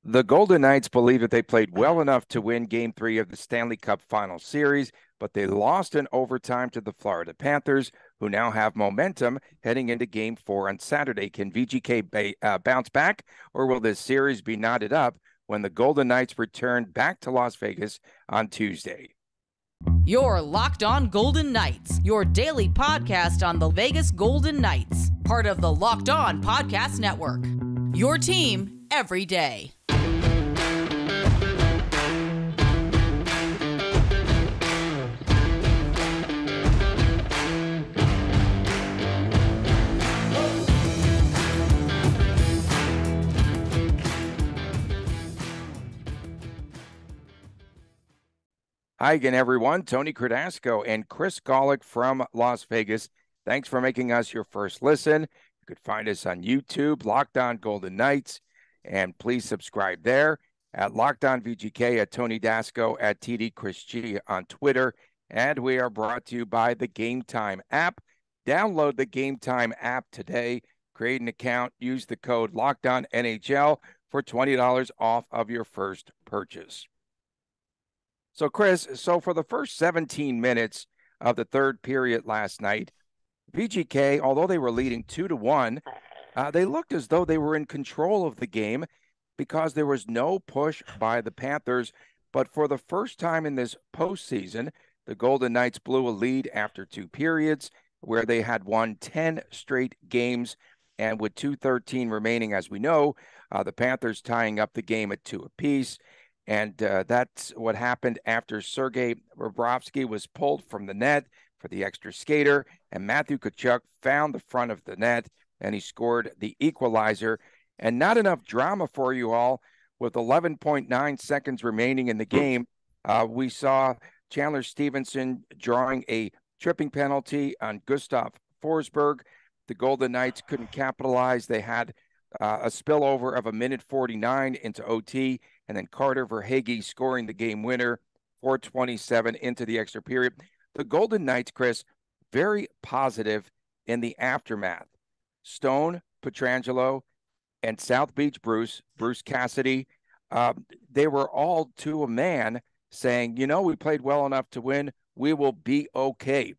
The Golden Knights believe that they played well enough to win Game 3 of the Stanley Cup Final Series, but they lost in overtime to the Florida Panthers, who now have momentum heading into Game 4 on Saturday. Can VGK bounce back, or will this series be knotted up when the Golden Knights return back to Las Vegas on Tuesday? You're Locked On Golden Knights, your daily podcast on the Vegas Golden Knights, part of the Locked On Podcast Network. Your team every day. Hi again, everyone. Tony Cardasco and Chris Golick from Las Vegas. Thanks for making us your first listen. You could find us on YouTube, Locked On Golden Knights, and please subscribe there at Locked On VGK, at Tony Dasco, at TD Chris G on Twitter. And we are brought to you by the Gametime app. Download the Gametime app today. Create an account. Use the code LOCKEDONNHL for $20 off of your first purchase. So, Chris, for the first 17 minutes of the third period last night, VGK, although they were leading 2-1, they looked as though they were in control of the game because there was no push by the Panthers. But for the first time in this postseason, the Golden Knights blew a lead after two periods where they had won 10 straight games. And with 2:13 remaining, as we know, the Panthers tying up the game at 2 apiece. And that's what happened after Sergei Bobrovsky was pulled from the net for the extra skater, and Matthew Tkachuk found the front of the net, and he scored the equalizer. And not enough drama for you all. With 11.9 seconds remaining in the game, we saw Chandler Stevenson drawing a tripping penalty on Gustav Forsberg. The Golden Knights couldn't capitalize. They had a spillover of 1:49 into OT, and then Carter Verhaeghe scoring the game winner, 4:27 into the extra period. The Golden Knights, Chris, very positive in the aftermath. Stone, Pietrangelo, and South Beach Bruce Cassidy, they were all to a man saying, we played well enough to win. We will be okay.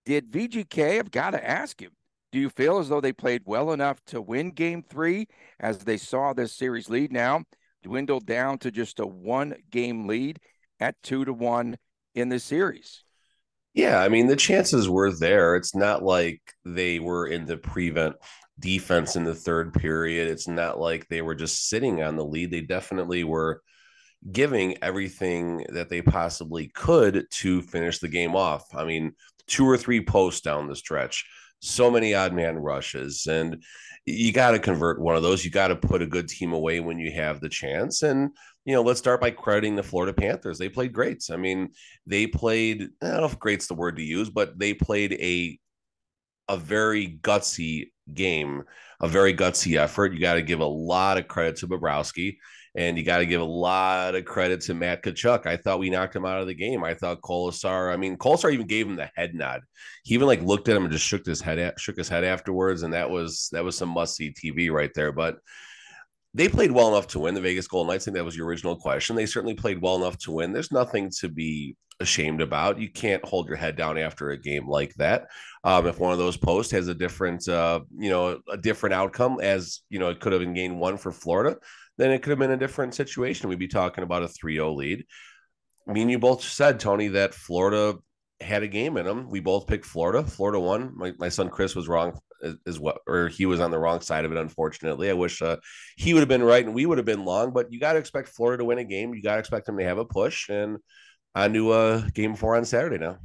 Did VGK, I've got to ask you, do you feel as though they played well enough to win Game 3 as they saw this series lead now dwindle down to just a one-game lead at 2-1 in the series? Yeah, I mean, the chances were there. It's not like they were in the prevent defense in the third period. It's not like they were just sitting on the lead. They definitely were giving everything that they possibly could to finish the game off. I mean, 2 or 3 posts down the stretch. So many odd man rushes, and you got to convert one of those. You got to put a good team away when you have the chance. And, let's start by crediting the Florida Panthers. They played great. I mean, they played, I don't know if great's the word to use, but they played a very gutsy game, a very gutsy effort. You got to give a lot of credit to Bobrovsky. And you got to give a lot of credit to Matt Tkachuk. I thought we knocked him out of the game. I thought Kolesar even gave him the head nod. He even looked at him and just shook his head afterwards. And that was some must-see TV right there. But they played well enough to win. The Vegas Golden Knights, I think that was your original question. They certainly played well enough to win. There's nothing to be ashamed about. You can't hold your head down after a game like that. If one of those posts has a different, a different outcome, as it could have been game 1 for Florida, then it could have been a different situation. We'd be talking about a 3-0 lead. I mean, you both said, Tony, that Florida had a game in them. We both picked Florida. Florida won. My son Chris was wrong as well, or he was on the wrong side of it, unfortunately. I wish he would have been right and we would have been long, but you got to expect Florida to win a game. You got to expect them to have a push, and on to game 4 on Saturday now.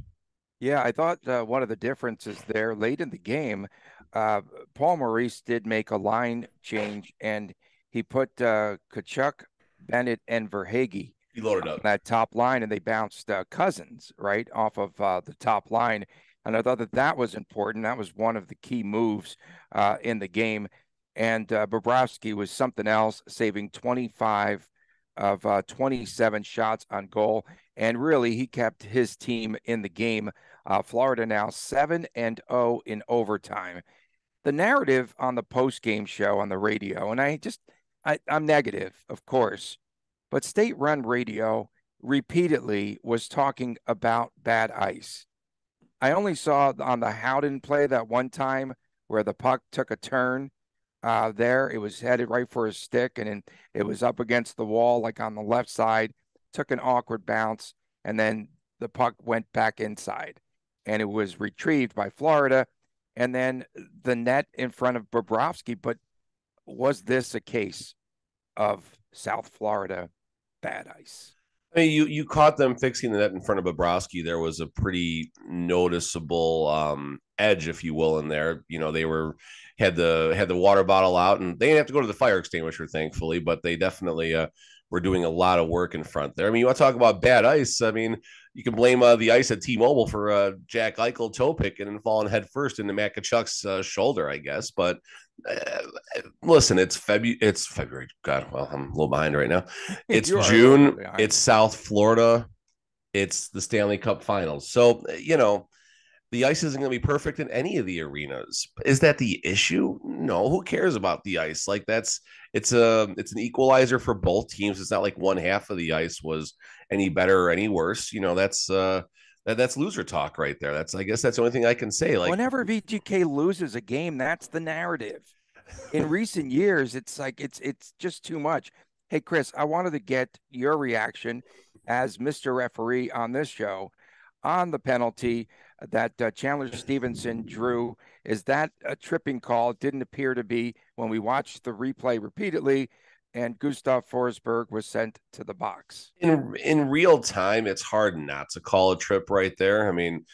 Yeah, I thought one of the differences there late in the game, Paul Maurice did make a line change, and he put Tkachuk, Bennett, and Verhaeghe He loaded up on that top line, and they bounced Cousins right off of the top line. And I thought that was important. That was one of the key moves in the game. And Bobrovsky was something else, saving 25 of 27 shots on goal. And really, he kept his team in the game. Florida now 7-0 in overtime. The narrative on the post-game show on the radio, and I'm negative, of course, but State Run Radio repeatedly was talking about bad ice. I only saw on the Howden play that one time where the puck took a turn there. It was headed right for his stick, and it was up against the wall, like on the left side, took an awkward bounce, and then the puck went back inside, and it was retrieved by Florida, and then the net in front of Bobrovsky. But was this a case of South Florida bad ice? I mean, you caught them fixing the net in front of Bobrovsky. There was a pretty noticeable edge, if you will, in there. You know, they had the water bottle out, and they didn't have to go to the fire extinguisher, thankfully, but they definitely were doing a lot of work in front there. I mean, you want to talk about bad ice? I mean, you can blame the ice at T-Mobile for Jack Eichel toe picking and falling head first into Matt Tkachuk's shoulder, I guess. But listen, it's February. God, well, I'm a little behind right now. It's June. It's South Florida. It's the Stanley Cup Finals. So, you know, the ice isn't going to be perfect in any of the arenas. Is that the issue? No, who cares about the ice? Like it's an equalizer for both teams. It's not like one half of the ice was any better or any worse. You know, that's loser talk right there. I guess that's the only thing I can say. Like, whenever VGK loses a game, that's the narrative. In recent years, it's like it's just too much. Hey, Chris, I wanted to get your reaction as Mr. Referee on this show on the penalty that Chandler Stevenson drew. Is that a tripping call? It didn't appear to be when we watched the replay repeatedly, and Gustav Forsberg was sent to the box. In real time, it's hard not to call a trip right there. I mean,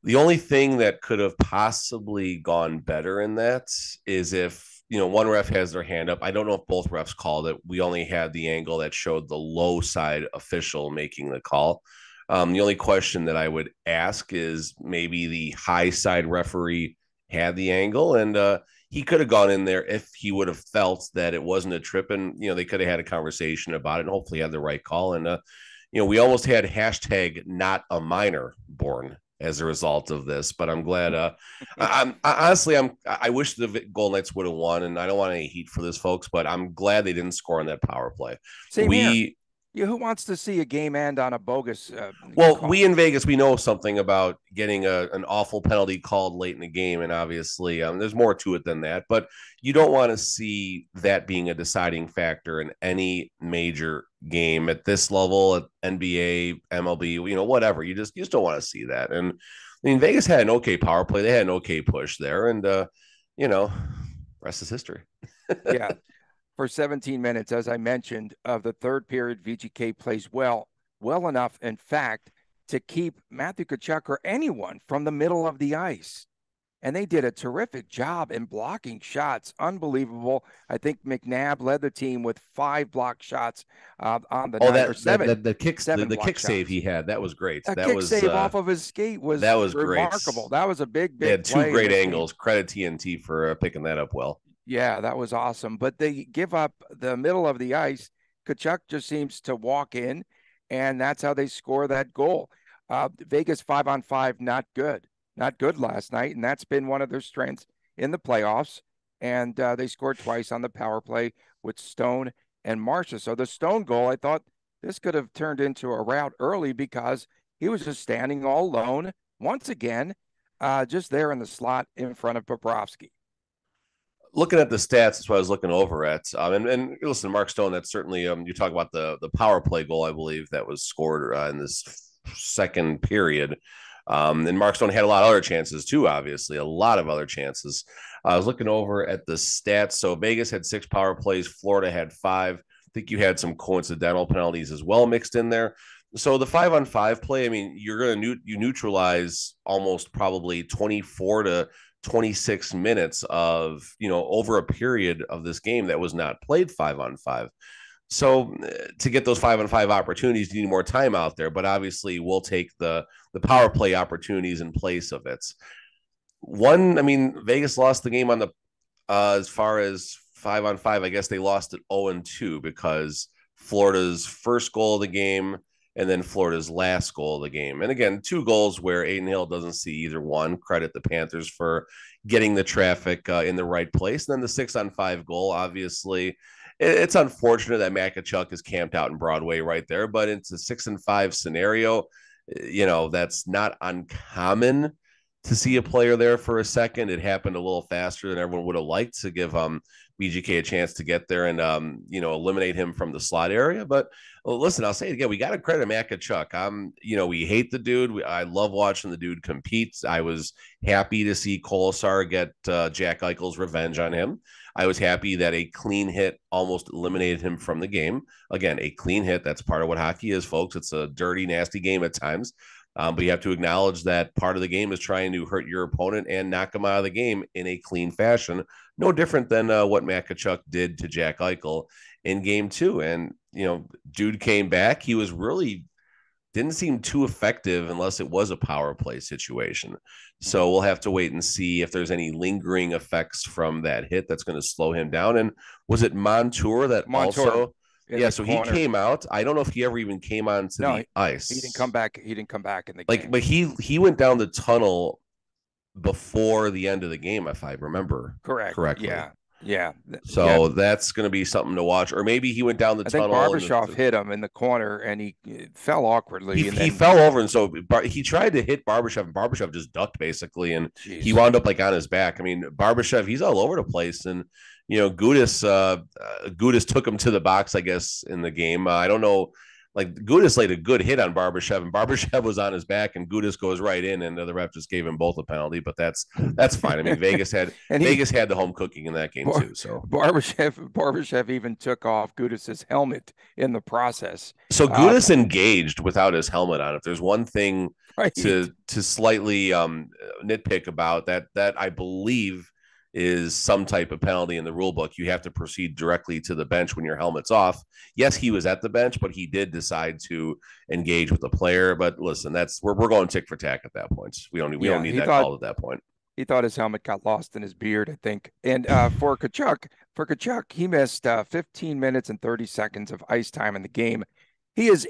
the only thing that could have possibly gone better in that is if, you know, one ref has their hand up. I don't know if both refs called it. We only had the angle that showed the low side official making the call. The only question that I would ask is maybe the high side referee had the angle, and he could have gone in there if he would have felt that it wasn't a trip, and, you know, they could have had a conversation about it and hopefully had the right call. And, you know, we almost had hashtag not a minor born as a result of this, but I'm glad. I wish the Golden Knights would have won, and I don't want any heat for this, folks, but I'm glad they didn't score on that power play. Same here. Yeah, who wants to see a game end on a bogus call? We in Vegas, we know something about getting an awful penalty called late in the game, and obviously there's more to it than that, but you don't want to see that being a deciding factor in any major game at this level, at NBA, MLB, you know, whatever. You just don't want to see that. And I mean, Vegas had an okay power play. They had an okay push there, and you know, rest is history. Yeah. For 17 minutes, as I mentioned, of the third period, VGK plays well enough, in fact, to keep Matthew Tkachuk or anyone from the middle of the ice. And they did a terrific job in blocking shots. Unbelievable. I think McNabb led the team with 5 block shots on the night, or 7. The kick save he had, that was great. That kick save off of his skate was remarkable. Great. That was a big they had 2 great angles. Credit TNT for picking that up well. Yeah, that was awesome. But they give up the middle of the ice. Tkachuk just seems to walk in, and that's how they score that goal. Vegas 5-on-5, not good. Not good last night, and that's been one of their strengths in the playoffs. And they scored twice on the power play with Stone and Marcia. So the Stone goal, I thought this could have turned into a rout early because he was just standing all alone, once again, just there in the slot in front of Bobrovsky. Looking at the stats, that's what I was looking over at. And listen, Mark Stone, that's certainly, you talk about the power play goal, I believe, that was scored in this second period. And Mark Stone had a lot of other chances too, obviously, a lot of other chances. I was looking over at the stats. So Vegas had 6 power plays. Florida had 5. I think you had some coincidental penalties as well mixed in there. So the 5-on-5 play, I mean, you're going to neutralize almost probably 24 to 26 minutes of, you know, over a period of this game that was not played 5-on-5. So to get those 5-on-5 opportunities, you need more time out there. But obviously, we'll take the power play opportunities in place of it. I mean, Vegas lost the game on the as far as 5-on-5. I guess they lost it 0-2 because Florida's first goal of the game and then Florida's last goal of the game. And again, 2 goals where Aiden Hill doesn't see either one. Credit the Panthers for getting the traffic in the right place. And then the 6-on-5 goal, obviously, it's unfortunate that Makachuk is camped out in Broadway right there, but it's a 6-5 scenario. That's not uncommon to see a player there for a second. It happened a little faster than everyone would have liked to give VGK a chance to get there and eliminate him from the slot area. But listen, I'll say it again, we got to credit Makachuk. We hate the dude. I love watching the dude compete. I was happy to see Kolesar get Jack Eichel's revenge on him. I was happy that a clean hit almost eliminated him from the game. Again, a clean hit, that's part of what hockey is, folks. It's a dirty, nasty game at times. But you have to acknowledge that part of the game is trying to hurt your opponent and knock them out of the game in a clean fashion. No different than what Makachuk did to Jack Eichel in game 2. And, dude came back. He was really didn't seem too effective unless it was a power play situation. So we'll have to wait and see if there's any lingering effects from that hit that's going to slow him down. And was it Montour that also? Yeah, so corner. He came out. I don't know if he ever even came onto the ice. He didn't come back. He didn't come back in the game. But he went down the tunnel before the end of the game, if I remember correctly. Yeah. So that's going to be something to watch. Or maybe he went down the tunnel. I think Barbashev hit him in the corner, and he fell awkwardly. He fell over, and so he tried to hit Barbashev, and Barbashev just ducked, basically, and he wound up on his back. I mean, Barbashev, he's all over the place, and Gudas took him to the box, I guess, in the game. I don't know. Gudas laid a good hit on Barbashev, and Barbashev was on his back, and Gudas goes right in, and the ref just gave him both a penalty. But that's fine. I mean, Vegas had the home cooking in that game too. So Barbashev even took off Gudas's helmet in the process. So Gudas engaged without his helmet on. If there's one thing to slightly nitpick about that I believe is some type of penalty in the rule book. You have to proceed directly to the bench when your helmet's off. Yes, he was at the bench, but he did decide to engage with the player. But listen, we're going tick for tack at that point. We don't need that call at that point. He thought his helmet got lost in his beard, I think. And for Kachuk, he missed 15 minutes and 30 seconds of ice time in the game. He is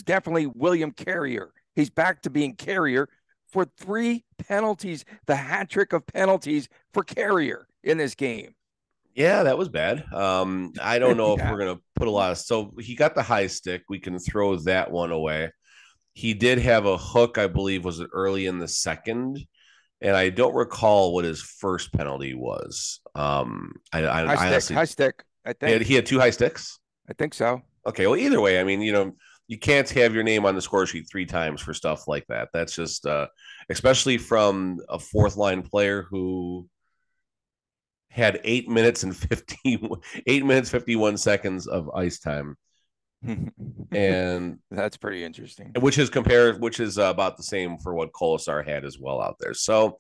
definitely William Carrier. He's back to being Carrier for 3 penalties, the hat trick of penalties for Carrier in this game. Yeah, that was bad. I don't know if we're going to put a lot of... So he got the high stick. We can throw that one away. He did have a hook, I believe, was it early in the second? And I don't recall what his first penalty was. High stick, I think. He had 2 high sticks? I think so. Okay, well, either way, I mean, you can't have your name on the score sheet 3 times for stuff like that. That's just, especially from a fourth line player who had 8 minutes 51 seconds of ice time. And that's pretty interesting. Which is about the same for what Kolesar had as well out there. So,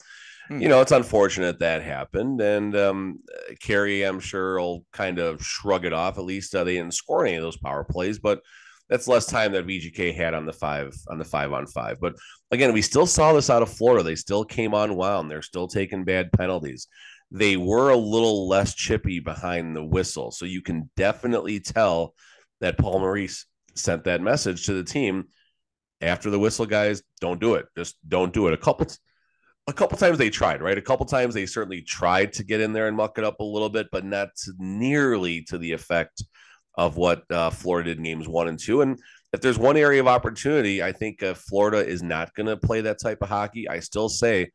it's unfortunate that happened. And Carey, I'm sure, will kind of shrug it off. At least they didn't score any of those power plays, but that's less time that VGK had on the 5-on-5. But again, we still saw this out of Florida. They still came unwound. They're still taking bad penalties. They were a little less chippy behind the whistle. So you can definitely tell that Paul Maurice sent that message to the team after the whistle, guys, don't do it. Just don't do it. A couple times they tried, right? A couple times they certainly tried to get in there and muck it up a little bit, but not nearly to the effect of what Florida did in games 1 and 2. And if there's one area of opportunity, I think Florida is not going to play that type of hockey. I still say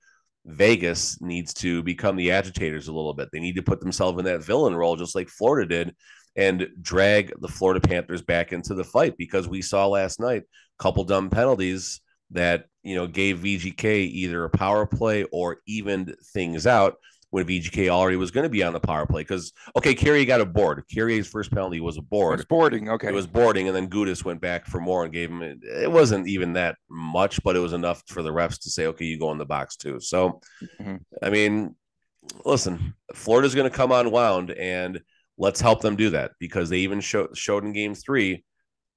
Vegas needs to become the agitators a little bit. They need to put themselves in that villain role, just like Florida did, and drag the Florida Panthers back into the fight, because we saw last night a couple dumb penalties that, gave VGK either a power play or evened things out when VGK already was going to be on the power play. Because, Carey got a board. Carey's first penalty was a board. It was boarding, okay. It was boarding, and then Gudas went back for more and gave him... It wasn't even that much, but it was enough for the refs to say, okay, you go in the box too. So, I mean, listen, Florida's going to come unwound, and let's help them do that, because they even showed in game 3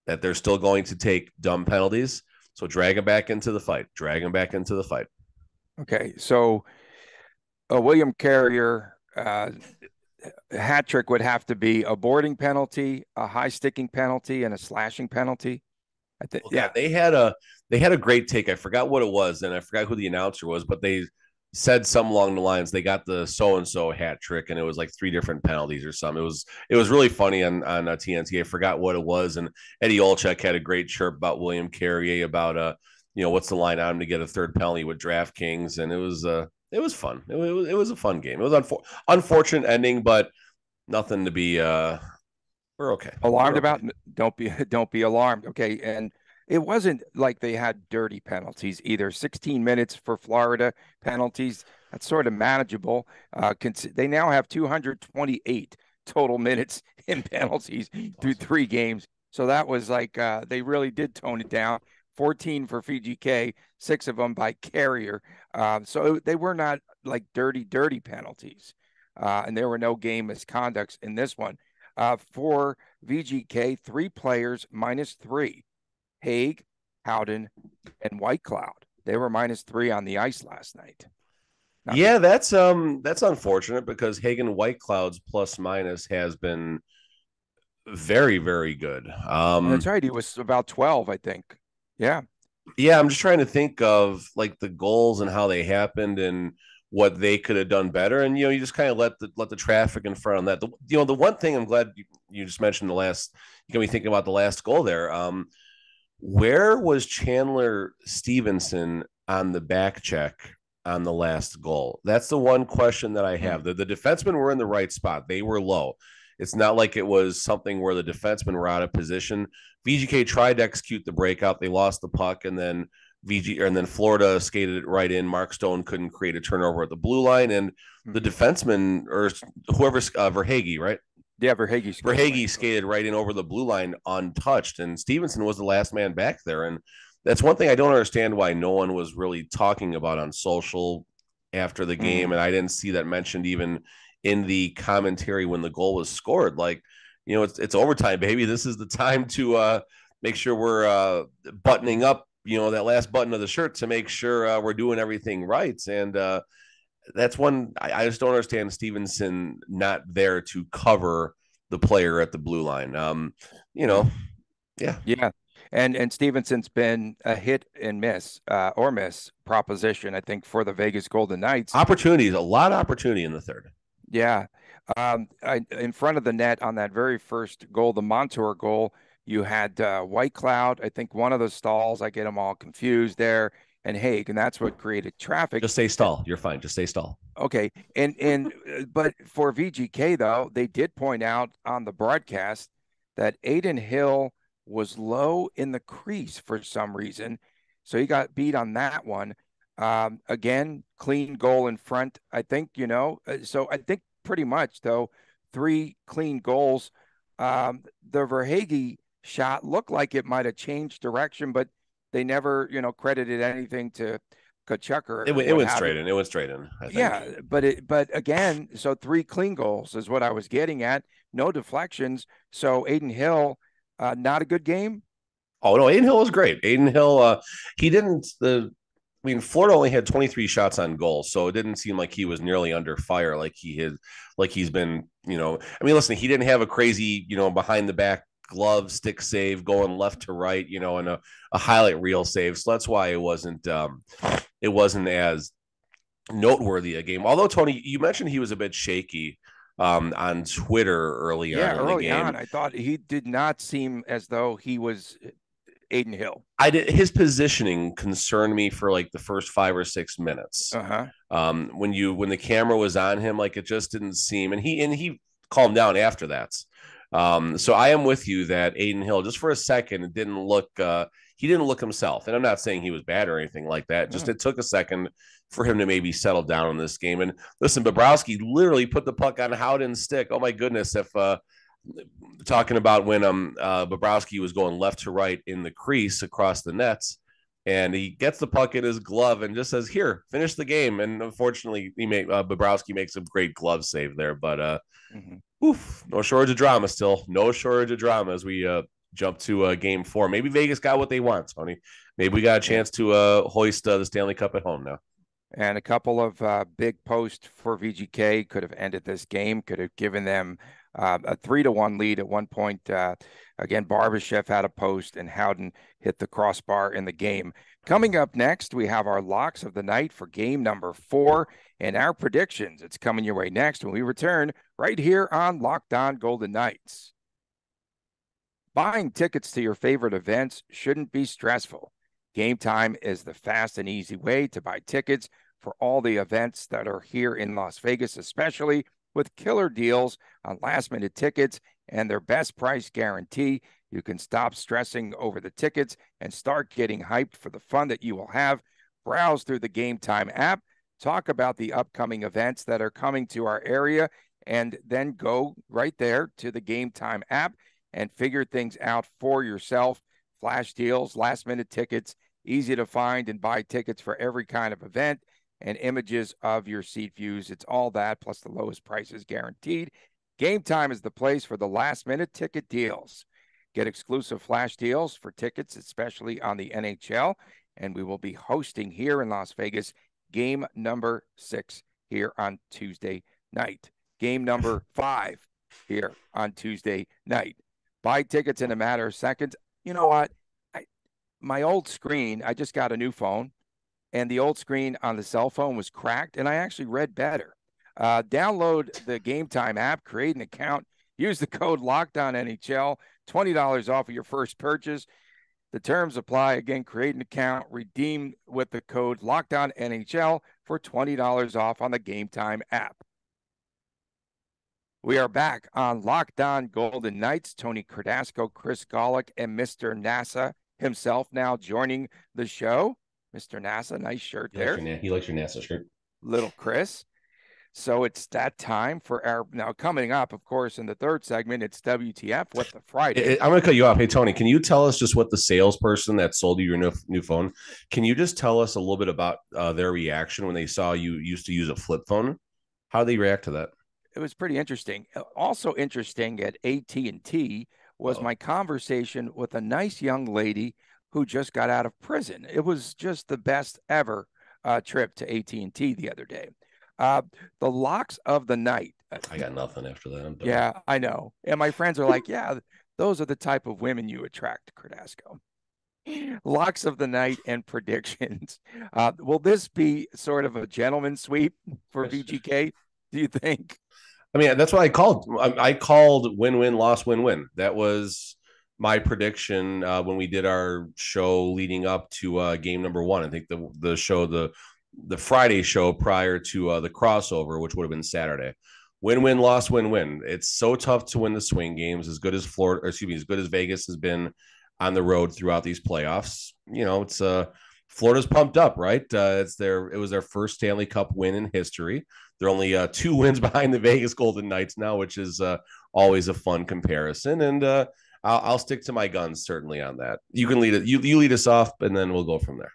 that they're still going to take dumb penalties. So drag them back into the fight. Okay, so... William Carrier hat trick would have to be a boarding penalty, a high sticking penalty, and a slashing penalty. I think. They had a great take. I forgot what it was, and I forgot who the announcer was, but they said something along the lines, they got the so-and-so hat trick, and it was like 3 different penalties or something. It was really funny on TNT. I forgot what it was. And Eddie Olczyk had a great chirp about William Carrier about, what's the line on him to get a third penalty with DraftKings. And it was fun. It was a fun game. It was unfortunate ending, but nothing to be, we're okay. Alarmed we're about? Don't be alarmed. Okay. And it wasn't like they had dirty penalties either. 16 minutes for Florida penalties. That's sort of manageable. They now have 228 total minutes in penalties through 3 games. So that was like they really did tone it down. 14 for VGK, 6 of them by Carrier. So they were not like dirty penalties. And there were no game misconducts in this one. For VGK, 3 players -3. Hague, Howden, and White Cloud. They were -3 on the ice last night. That's unfortunate because Hagen White Cloud's plus minus has been very, very good. That's right. He was about 12, I think. Yeah. Yeah, I'm just trying to think of like the goals and how they happened and what they could have done better. And you just kind of let the traffic in front on that. The one thing I'm glad you just mentioned you got me thinking about the last goal there. Where was Chandler Stevenson on the back check on the last goal? That's the one question that I have. The defensemen were in the right spot. They were low. It's not like it was something where the defensemen were out of position. VGK tried to execute the breakout. They lost the puck, and then Florida skated it right in. Mark Stone couldn't create a turnover at the blue line, and the defenseman or whoever's Verhaeghe, right? Yeah, Verhaeghe skated right in over the blue line untouched, and Stevenson was the last man back there. And that's one thing I don't understand why no one was really talking about on social after the game, and I didn't see that mentioned even in the commentary when the goal was scored. Like, it's overtime, baby. This is the time to make sure we're buttoning up, that last button of the shirt to make sure we're doing everything right. And that's one I just don't understand Stevenson not there to cover the player at the blue line. Yeah. Yeah. And Stevenson's been a hit and miss or miss proposition, I think, for the Vegas Golden Knights. Opportunities, a lot of opportunity in the third. Yeah. In front of the net on that very first goal, the Montour goal, you had White Cloud. I think one of the stalls, I get them all confused there, and Hague, and that's what created traffic. Just say stall. You're fine. Just say stall. Okay. And but for VGK, though, they did point out on the broadcast that Adin Hill was low in the crease for some reason. So he got beat on that one. Again, clean goal in front, I think, so I think pretty much, though, 3 clean goals. The Verhaeghe shot looked like it might have changed direction, but they never, credited anything to Tkachuk. It went straight in. It went straight in, I think. Yeah, but again, so 3 clean goals is what I was getting at. No deflections. So Adin Hill, not a good game. Oh no, Adin Hill was great. Adin Hill, Florida only had 23 shots on goal, so it didn't seem like he was nearly under fire like he's been. Listen, he didn't have a crazy, behind the back glove stick save going left to right, and a highlight reel save. So that's why it wasn't as noteworthy a game. Although, Tony, you mentioned he was a bit shaky on Twitter early on in the game. I thought he did not seem as though he was Adin Hill. His positioning concerned me for like the first 5 or 6 minutes. When the camera was on him, like it just didn't seem, and he calmed down after that. So I am with you that Adin Hill, just for a second, he didn't look himself. And I'm not saying he was bad or anything like that. Just it took a second for him to maybe settle down in this game. And listen, Bobrovsky literally put the puck on Howden's stick. Oh my goodness. If talking about when Bobrovsky was going left to right in the crease across the nets, and he gets the puck in his glove and just says, "Here, finish the game." And unfortunately, Bobrovsky makes a great glove save there. But no shortage of drama still. No shortage of drama as we jump to Game 4. Maybe Vegas got what they want, Tony. Maybe we got a chance to hoist the Stanley Cup at home now. And a couple of big posts for VGK could have ended this game, could have given them A 3-1 lead at one point. Again, Barbashev had a post and Howden hit the crossbar in the game. Coming up next, we have our locks of the night for game number 4 and our predictions. It's coming your way next when we return right here on Locked On Golden Knights. Buying tickets to your favorite events shouldn't be stressful. Gametime is the fast and easy way to buy tickets for all the events that are here in Las Vegas, especially with killer deals on last-minute tickets and their best price guarantee. You can stop stressing over the tickets and start getting hyped for the fun that you will have. Browse through the Gametime app, talk about the upcoming events that are coming to our area, and then go right there to the Gametime app and figure things out for yourself. Flash deals, last-minute tickets, easy to find and buy tickets for every kind of event, and images of your seat views. It's all that, plus the lowest prices guaranteed. Gametime is the place for the last-minute ticket deals. Get exclusive flash deals for tickets, especially on the NHL, and we will be hosting here in Las Vegas game number 6 here on Tuesday night. Game number 5 here on Tuesday night. Buy tickets in a matter of seconds. You know what? My old screen, I just got a new phone, and the old screen on the cell phone was cracked, and I actually read better. Download the Gametime app, create an account, use the code LOCKEDONNHL, $20 off of your first purchase. The terms apply. Again, create an account, redeem with the code LOCKEDONNHL for $20 off on the Gametime app. We are back on Locked On Golden Knights. Tony Cardasco, Chris Golick, and Mr. NASA himself now joining the show. Mr. NASA, nice shirt there. He likes your NASA shirt. Little Chris. So it's that time for our, now coming up, of course, in the third segment, it's WTF, What the Friday. I'm going to cut you off. Hey, Tony, can you tell us just what the salesperson that sold you your new phone, can you just tell us a little bit about their reaction when they saw you used to use a flip phone? How did they react to that? It was pretty interesting. Also interesting at AT&T was my conversation with a nice young lady who just got out of prison. It was just the best ever trip to AT&T the other day. The locks of the night. I got nothing after that. Yeah, I know. And my friends are like, yeah, those are the type of women you attract, Cardasco. Locks of the night and predictions. Will this be sort of a gentleman's sweep for VGK, do you think? I mean, that's what I called. I called win-win, loss, win-win. That was my prediction when we did our show leading up to game number 1. I think the show, the Friday show prior to the crossover, which would have been Saturday. Win-win, loss, win-win. It's so tough to win the swing games. As good as as good as Vegas has been on the road throughout these playoffs. You know, it's Florida's pumped up, right? It was their first Stanley Cup win in history. They're only 2 wins behind the Vegas Golden Knights now, which is always a fun comparison. And I'll stick to my guns certainly on that. You can lead it. You lead us off, and then we'll go from there.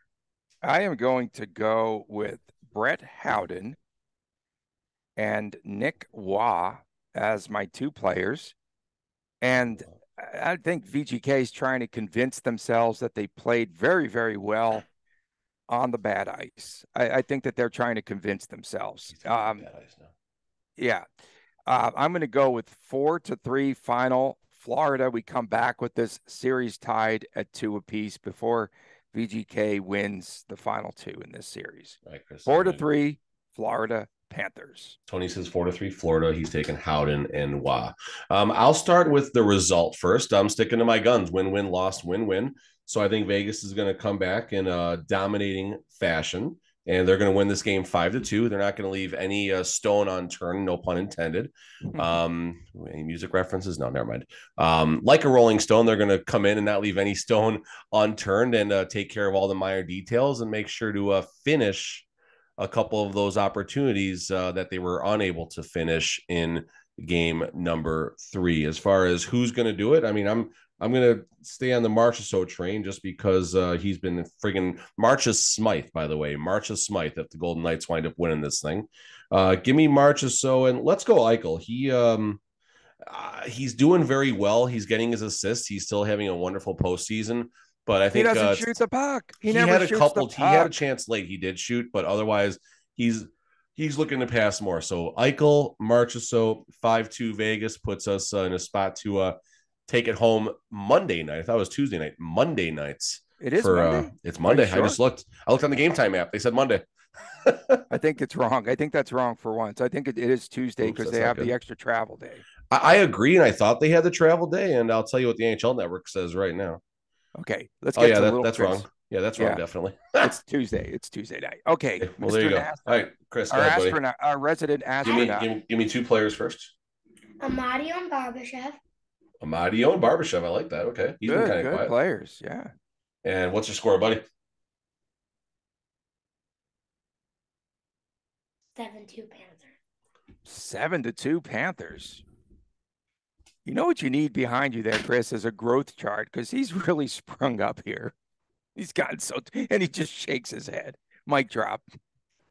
I am going to go with Brett Howden and Nick Waugh as my 2 players. And I think VGK is trying to convince themselves that they played very, very well on the bad ice. I think that they're trying to convince themselves. Yeah. I'm going to go with 4-3 final. Florida, we come back with this series tied at 2 apiece before VGK wins the final 2 in this series. Right, Chris. 4-3, Florida Panthers. Tony says 4-3 Florida. He's taking Howden and Waugh. I'll start with the result first. I'm sticking to my guns. Win-win, loss, win-win. So I think Vegas is going to come back in a dominating fashion, and they're going to win this game 5-2. They're not going to leave any stone unturned, no pun intended. Any music references? No, never mind. Like a Rolling Stone, they're going to come in and not leave any stone unturned and take care of all the minor details and make sure to finish a couple of those opportunities that they were unable to finish in game number 3. As far as who's going to do it, I mean, I'm going to stay on the Marchessault train just because he's been friggin' Smythe, by the way. Smythe, if the Golden Knights wind up winning this thing. Give me Marchessault, and let's go Eichel. He's doing very well. He's getting his assists. He's still having a wonderful postseason. But I think he doesn't shoot the puck. He never had shoots the puck. He had a chance late. He did shoot, but otherwise he's He's looking to pass more. So Eichel, Marchessault, 5-2 Vegas puts us in a spot to take it home Monday night. I thought it was Tuesday night. Monday nights. It is Monday? It's Monday. Sure? I looked on the Gametime app. They said Monday. I think it's wrong. I think that's wrong for once. I think it is Tuesday because they have the extra travel day. I agree, and I thought they had the travel day, and I'll tell you what the NHL Network says right now. Okay, let's get to that's wrong. Yeah, that's wrong, definitely. It's Tuesday. It's Tuesday night. Okay, well, there you go. All right, Chris, our astronaut, our resident astronaut. Give me 2 players first. Amadio and Barbashev. Amadio and Barbashev. I like that. Okay, he's been kind of quiet. Players, yeah. And what's your score, buddy? 7-2 Panthers. 7-2 Panthers. You know what you need behind you there, Chris, is a growth chart because he's really sprung up here. He's gotten and he just shakes his head. Mic drop.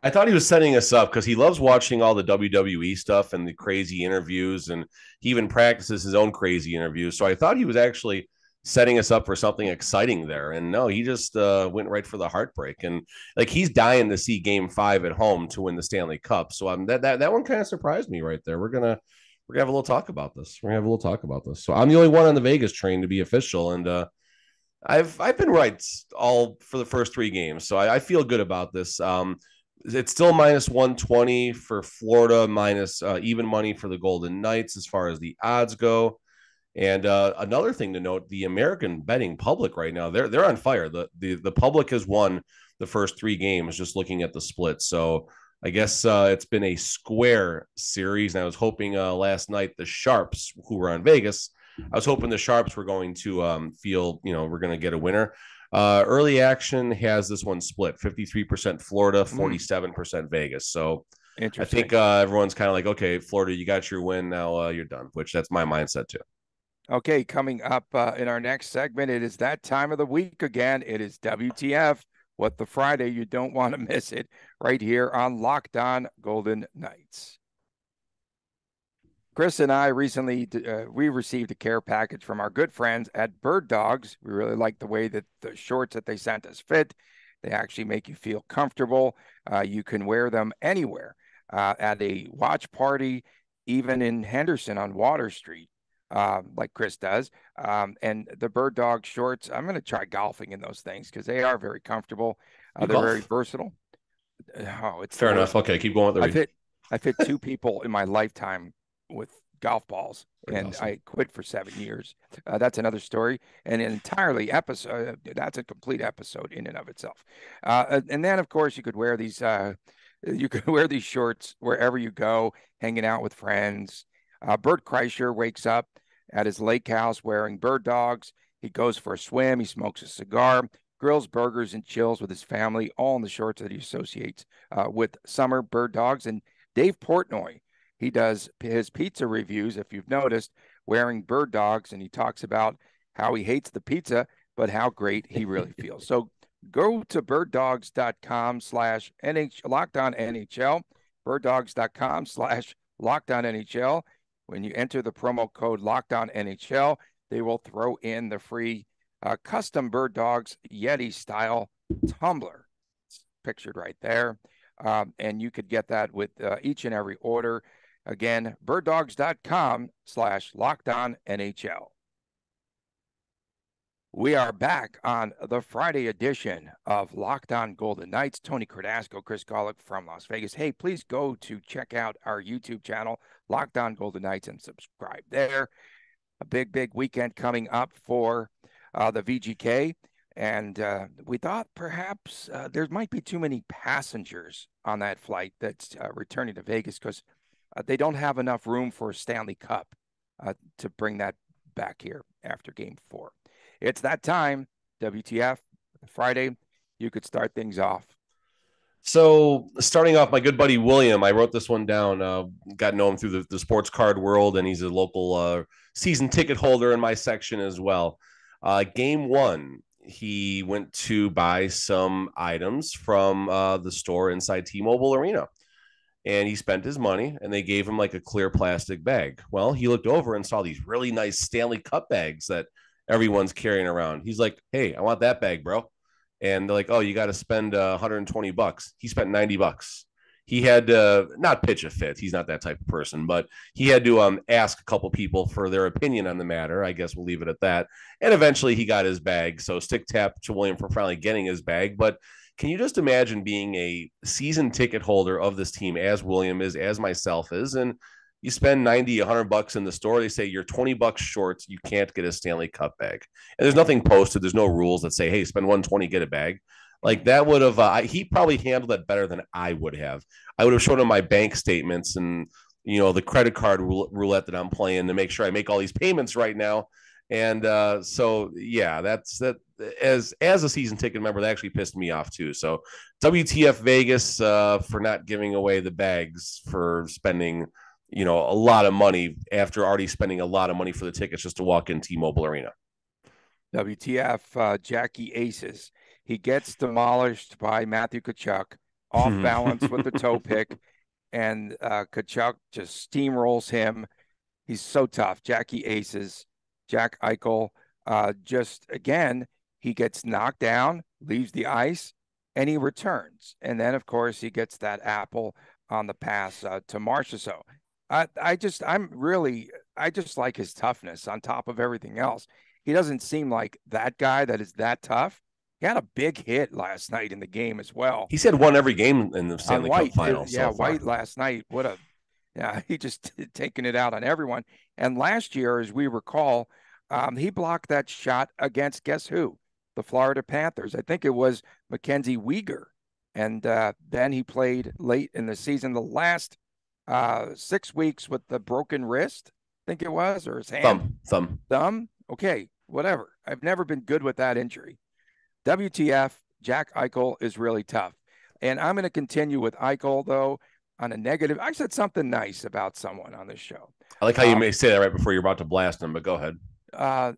I thought he was setting us up because he loves watching all the WWE stuff and the crazy interviews, and he even practices his own crazy interviews. So I thought he was actually setting us up for something exciting there. And no, he just went right for the heartbreak. And like he's dying to see Game 5 at home to win the Stanley Cup. So that one kind of surprised me right there. We're gonna have a little talk about this. So I'm the only one on the Vegas train to be official, and I've been right all for the first 3 games, so I feel good about this. It's still minus 120 for Florida, minus even money for the Golden Knights as far as the odds go. And another thing to note, the American betting public right now, they're on fire. The public has won the first 3 games just looking at the split. So I guess it's been a square series. And I was hoping last night the Sharps, who were on Vegas, I was hoping the Sharps were going to feel, we're going to get a winner. Early action has this one split, 53% Florida, 47% Vegas. So I think everyone's kind of like, okay, Florida, you got your win. Now you're done, which that's my mindset too. Okay, coming up in our next segment, it is that time of the week again. It is WTF, What the Friday. You don't want to miss it right here on Locked On Golden Knights. Chris and I recently, we received a care package from our good friends at Bird Dogs. We really like the way that the shorts that they sent us fit. They actually make you feel comfortable. You can wear them anywhere, at a watch party, even in Henderson on Water Street. Like Chris does. And the Bird Dog shorts, I'm going to try golfing in those things because they are very comfortable. They're very versatile. Oh, it's fair enough. Okay, keep going with the I've hit 2 people in my lifetime with golf balls, and awesome. I quit for 7 years. That's another story, and an entirely episode. That's a complete episode in and of itself. And then, of course, you could wear these. You could wear these shorts wherever you go, hanging out with friends. Bert Kreischer wakes up at his lake house wearing Bird Dogs. He goes for a swim. He smokes a cigar, grills burgers, and chills with his family, all in the shorts that he associates with summer. Bird Dogs. And Dave Portnoy, he does his pizza reviews, if you've noticed, wearing Bird Dogs, and he talks about how he hates the pizza, but how great he really feels. So go to birddogs.com/LockedOnNHL, birddogs.com/LockedOnNHL. When you enter the promo code LockedOnNHL, they will throw in the free custom Bird Dogs Yeti style tumbler. It's pictured right there. And you could get that with each and every order. Again, birddogs.com/LockedOnNHL. We are back on the Friday edition of Locked On Golden Knights. Tony Cardasco, Chris Golick from Las Vegas. Hey, please go to check out our YouTube channel, Locked On Golden Knights, and subscribe there. A big weekend coming up for the VGK. And we thought perhaps there might be too many passengers on that flight that's returning to Vegas because they don't have enough room for a Stanley Cup to bring that back here after Game 4. It's that time, WTF, Friday. You could start things off. So starting off, my good buddy William, I wrote this one down, got to know him through the sports card world, and he's a local season ticket holder in my section as well. Game 1, he went to buy some items from the store inside T-Mobile Arena, and he spent his money, and they gave him like a clear plastic bag. Well, he looked over and saw these really nice Stanley Cup bags that everyone's carrying around. He's like, hey, I want that bag, bro. And they're like, oh, you got to spend $120. He spent $90. he had to not pitch a fit. He's not that type of person, but he had to ask a couple people for their opinion on the matter. I guess we'll leave it at that. And eventually he got his bag. So stick tap to William for finally getting his bag. But can you just imagine being a season ticket holder of this team, as William is, as myself is, and you spend 90, $100 in the store. They say you're $20 short. You can't get a Stanley Cup bag. And there's nothing posted. There's no rules that say, hey, spend 120, get a bag. Like that would have, he probably handled that better than I would have. I would have shown him my bank statements and, the credit card roulette that I'm playing to make sure I make all these payments right now. And so, yeah, that's that. As a season ticket member, that actually pissed me off too. So WTF Vegas for not giving away the bags for spending, a lot of money after already spending a lot of money for the tickets just to walk in T-Mobile Arena. WTF Jackie Aces. He gets demolished by Matthew Tkachuk, off balance with the toe pick, and Tkachuk just steamrolls him. He's so tough. Jackie Aces, Jack Eichel, again, he gets knocked down, leaves the ice, and he returns. And then, of course, he gets that apple on the pass to Marchessault. I just like his toughness on top of everything else. He doesn't seem like that guy that is that tough. He had a big hit last night in the game as well. He's had one every game in the Stanley Cup Finals. Yeah, White last night. He just taking it out on everyone. And last year, as we recall, he blocked that shot against, guess who? The Florida Panthers. I think it was Mackenzie Weegar. And then he played late in the season, the last 6 weeks with the broken wrist, I think it was, or his hand. Thumb. Okay, whatever. I've never been good with that injury. WTF, Jack Eichel is really tough. And I'm going to continue with Eichel, though, on a negative. I said something nice about someone on this show. I like how you may say that right before you're about to blast him, but go ahead.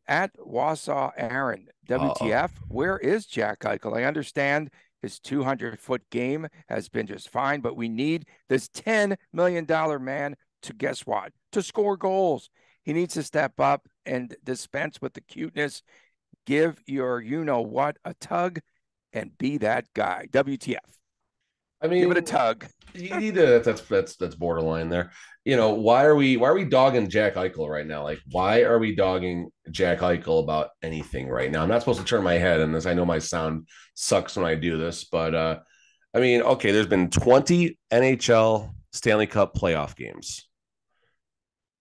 At Wausau Aaron, WTF, Where is Jack Eichel? I understand his 200-foot game has been just fine, but we need this $10 million man to, guess what? To score goals. He needs to step up and dispense with the cuteness. Give your you-know-what a tug and be that guy. WTF. I mean, give it a tug. You need to. That's borderline there. Why are we dogging Jack Eichel right now? Like, why are we dogging Jack Eichel about anything right now? I'm not supposed to turn my head in this. I know my sound sucks when I do this, but I mean, okay, there's been 20 NHL Stanley Cup playoff games.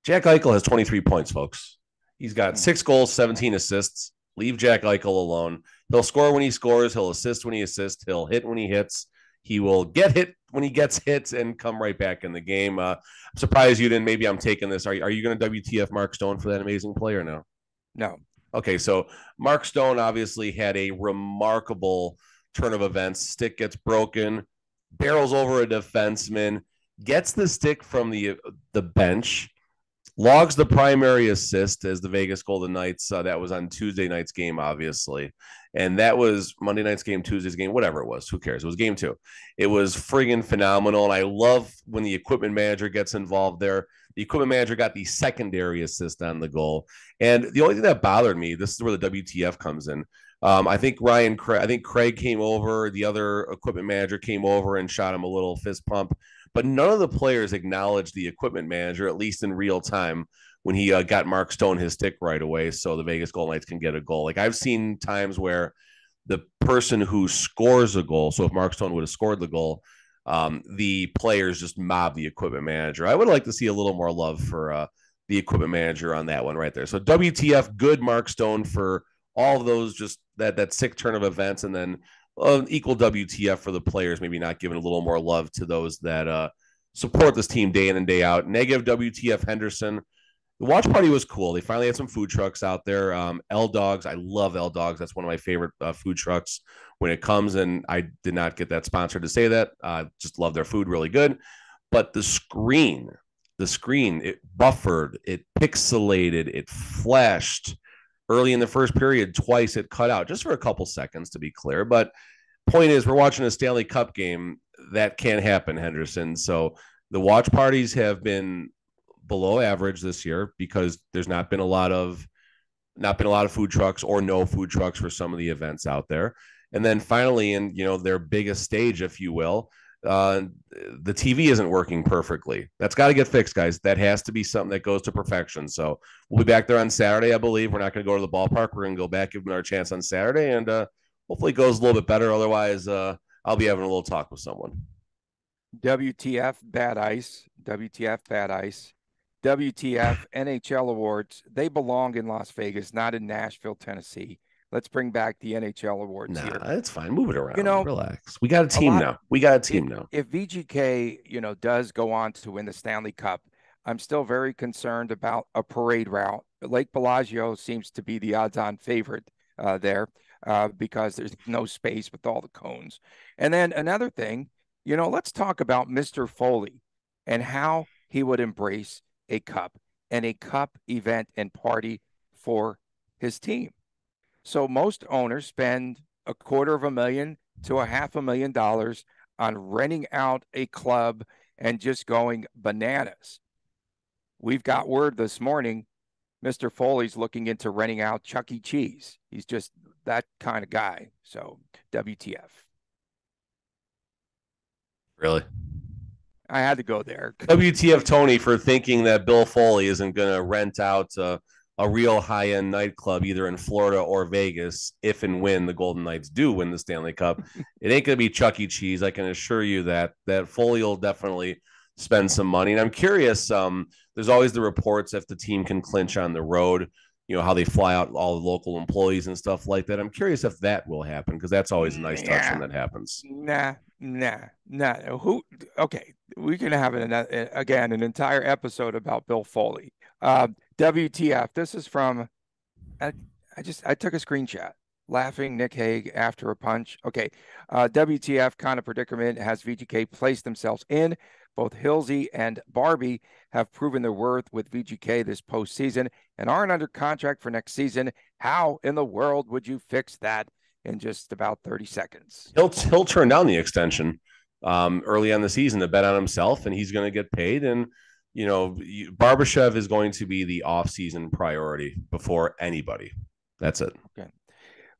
Jack Eichel has 23 points, folks. He's got 6 goals, 17 assists. Leave Jack Eichel alone. He'll score when he scores. He'll assist when he assists. He'll hit when he hits. He will get hit when he gets hit and come right back in the game. I'm surprised you didn't. Maybe I'm taking this. Are you going to WTF Mark Stone for that amazing play or no? No. Okay, so Mark Stone obviously had a remarkable turn of events. Stick gets broken, barrels over a defenseman, gets the stick from the bench, logs the primary assist as the Vegas Golden Knights. That was on Tuesday night's game, obviously. And that was Monday night's game, Tuesday's game, whatever it was. Who cares? It was game 2. It was friggin' phenomenal. And I love when the equipment manager gets involved there. The equipment manager got the secondary assist on the goal. And the only thing that bothered me, this is where the WTF comes in. I think Craig came over. The other equipment manager came over and shot him a little fist pump. But none of the players acknowledged the equipment manager, at least in real time, when he got Mark Stone his stick right away so the Vegas Golden Knights can get a goal. Like, I've seen times where the person who scores a goal, so if Mark Stone would have scored the goal, the players just mob the equipment manager. I would like to see a little more love for the equipment manager on that one right there. So WTF, good Mark Stone for all of those, just that sick turn of events, and then equal WTF for the players, maybe not giving a little more love to those that support this team day in and day out. Negative WTF Henderson. The watch party was cool. They finally had some food trucks out there. L Dogs. I love L Dogs. That's one of my favorite food trucks when it comes. And I did not get that sponsored to say that. Just love their food. Really good. But the screen, it buffered, it pixelated, it flashed early in the first period. Twice it cut out just for a couple seconds, to be clear. But point is, we're watching a Stanley Cup game. That can't happen, Henderson. So the watch parties have been below average this year because there's not been a lot of food trucks or no food trucks for some of the events out there. And then finally, in their biggest stage, if you will, the TV isn't working perfectly. That's got to get fixed, guys. That has to be something that goes to perfection. So we'll be back there on Saturday, I believe. We're not going to go to the ballpark. We're going to go back, give them our chance on Saturday, and hopefully it goes a little bit better. Otherwise, I'll be having a little talk with someone. WTF bad ice. WTF bad ice. WTF NHL awards. They belong in Las Vegas, not in Nashville, Tennessee. Let's bring back the NHL awards here. That's fine. Move it around. Relax. We got a team now. If VGK, does go on to win the Stanley Cup, I'm still very concerned about a parade route. Lake Bellagio seems to be the odds-on favorite there because there's no space with all the cones. And then another thing, let's talk about Mr. Foley and how he would embrace a cup and a cup event and party for his team. So most owners spend $250,000 to $500,000 on renting out a club and just going bananas. We've got word this morning, Mr. Foley's looking into renting out Chuck E. Cheese. He's just that kind of guy. So WTF. Really? I had to go there. WTF Tony for thinking that Bill Foley isn't going to rent out a real high-end nightclub either in Florida or Vegas if and when the Golden Knights do win the Stanley Cup. It ain't going to be Chuck E. Cheese. I can assure you that Foley will definitely spend some money. And I'm curious, there's always the reports if the team can clinch on the road, how they fly out all the local employees and stuff like that. I'm curious if that will happen because that's always a nice touch when that happens. Nah. Okay, we can have an entire episode about Bill Foley. WTF. This is from, I took a screenshot. Laughing Nick Hague after a punch. Okay. WTF kind of predicament has VGK placed themselves in. Both Hilsey and Barbie have proven their worth with VGK this postseason and aren't under contract for next season. How in the world would you fix that in just about 30 seconds? He'll turn down the extension early on the season to bet on himself, and he's going to get paid. And Barbashev is going to be the off-season priority before anybody. That's it. Okay.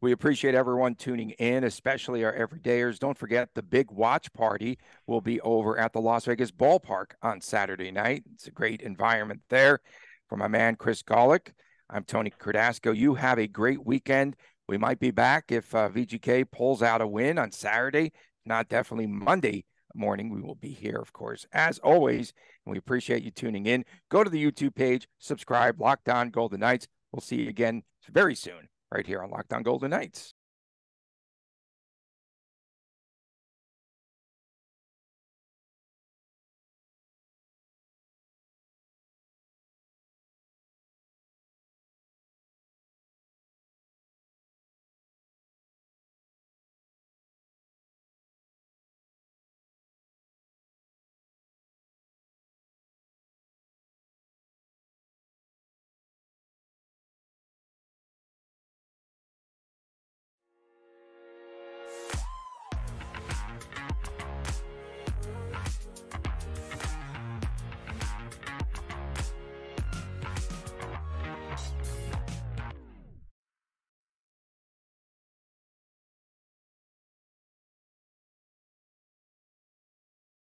We appreciate everyone tuning in, especially our everydayers. Don't forget the big watch party will be over at the Las Vegas ballpark on Saturday night. It's a great environment there. For my man, Chris Golick, I'm Tony Cardasco. You have a great weekend. We might be back if VGK pulls out a win on Saturday. Not definitely Monday morning. We will be here, of course, as always. And we appreciate you tuning in. Go to the YouTube page, subscribe, Locked On Golden Knights. We'll see you again very soon right here on Locked On Golden Knights.